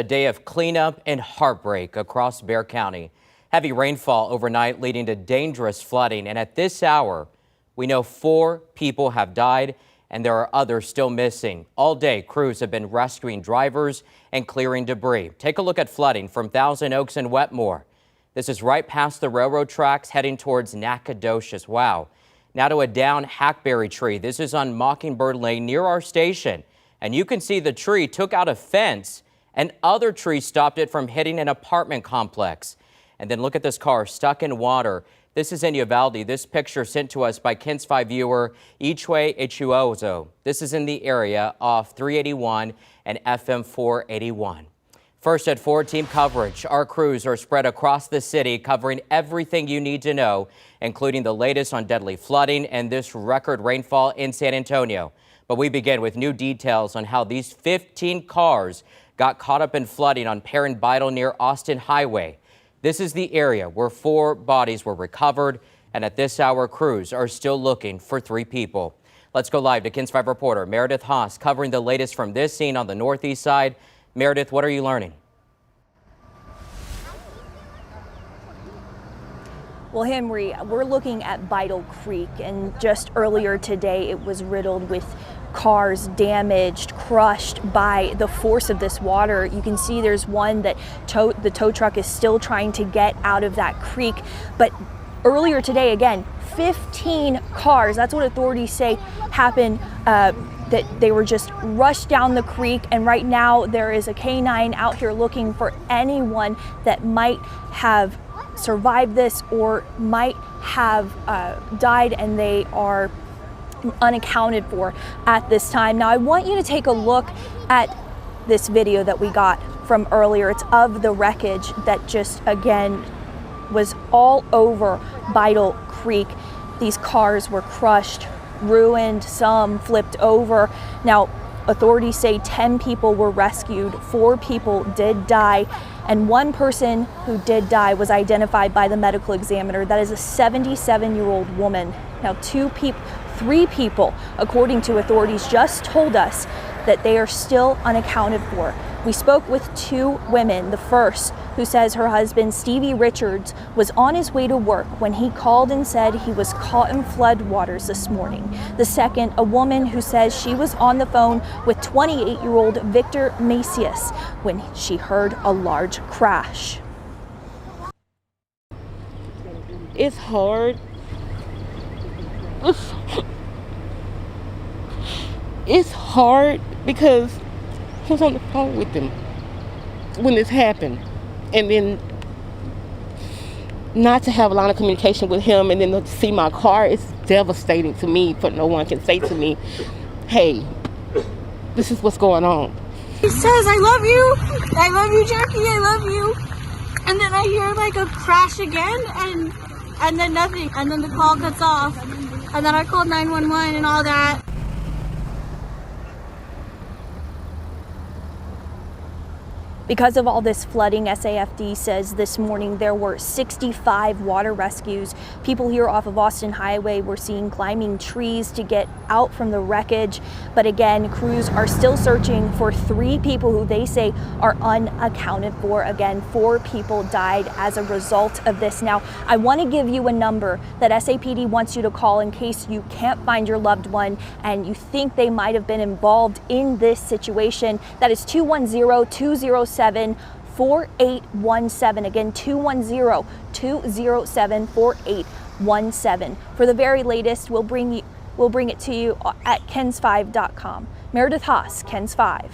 A day of cleanup and heartbreak across Bexar County. Heavy rainfall overnight leading to dangerous flooding, and at this hour, we know 4 people have died and there are others still missing. All day, crews have been rescuing drivers and clearing debris. Take a look at flooding from Thousand Oaks and Wetmore. This is right past the railroad tracks heading towards Nacogdoches. Wow. Now to a downed hackberry tree. This is on Mockingbird Lane near our station, and you can see the tree took out a fence and other trees stopped it from hitting an apartment complex. And then look at this car stuck in water. This is in Uvalde. This picture sent to us by KENS 5 viewer Ichwe Echuozo. This is in the area off 381 and FM 481. First at 4 team coverage. Our crews are spread across the city covering everything you need to know, including the latest on deadly flooding and this record rainfall in San Antonio. But we begin with new details on how these 15 cars got caught up in flooding on Perrin Beidle near Austin Highway. This is the area where 4 bodies were recovered, and at this hour, crews are still looking for 3 people. Let's go live to KENS 5 reporter Meredith Haas covering the latest from this scene on the northeast side. Meredith, what are you learning? Well, Henry, we're looking at Beidle Creek, and just earlier today it was riddled with cars damaged, crushed by the force of this water. You can see there's one that the tow truck is still trying to get out of that creek. But earlier today, again, 15 cars, that's what authorities say happened, that they were just rushed down the creek. And right now there is a canine out here looking for anyone that might have survived this or might have died, and they are unaccounted for at this time. Now I want you to take a look at this video that we got from earlier. It's of the wreckage that just again was all over Beidle Creek. These cars were crushed, ruined, some flipped over. Now authorities say 10 people were rescued, 4 people did die, and 1 person who did die was identified by the medical examiner. That is a 77-year-old woman. Now 3 people, according to authorities, just told us that they are still unaccounted for. We spoke with 2 women. The first, who says her husband, Stevie Richards, was on his way to work when he called and said he was caught in floodwaters this morning. The second, a woman who says she was on the phone with 28-year-old Victor Macias when she heard a large crash. It's hard. It's hard because I was on the phone with him when this happened, and then not to have a lot of communication with him, and then to see my car, it's devastating to me. But no one can say to me, hey, this is what's going on. He says, I love you, Jackie, I love you. And then I hear like a crash again, and then nothing, and then the call cuts off, and then I called 911 and all that. Because of all this flooding, SAFD says this morning there were 65 water rescues. People here off of Austin Highway were seen climbing trees to get out from the wreckage. But again, crews are still searching for 3 people who they say are unaccounted for. Again, 4 people died as a result of this. Now, I want to give you a number that SAPD wants you to call in case you can't find your loved one and you think they might have been involved in this situation. That is 210-207-4817. Again, 210-207-4817. For the very latest, we'll bring it to you at KENS5.com. Meredith Haas, KENS 5.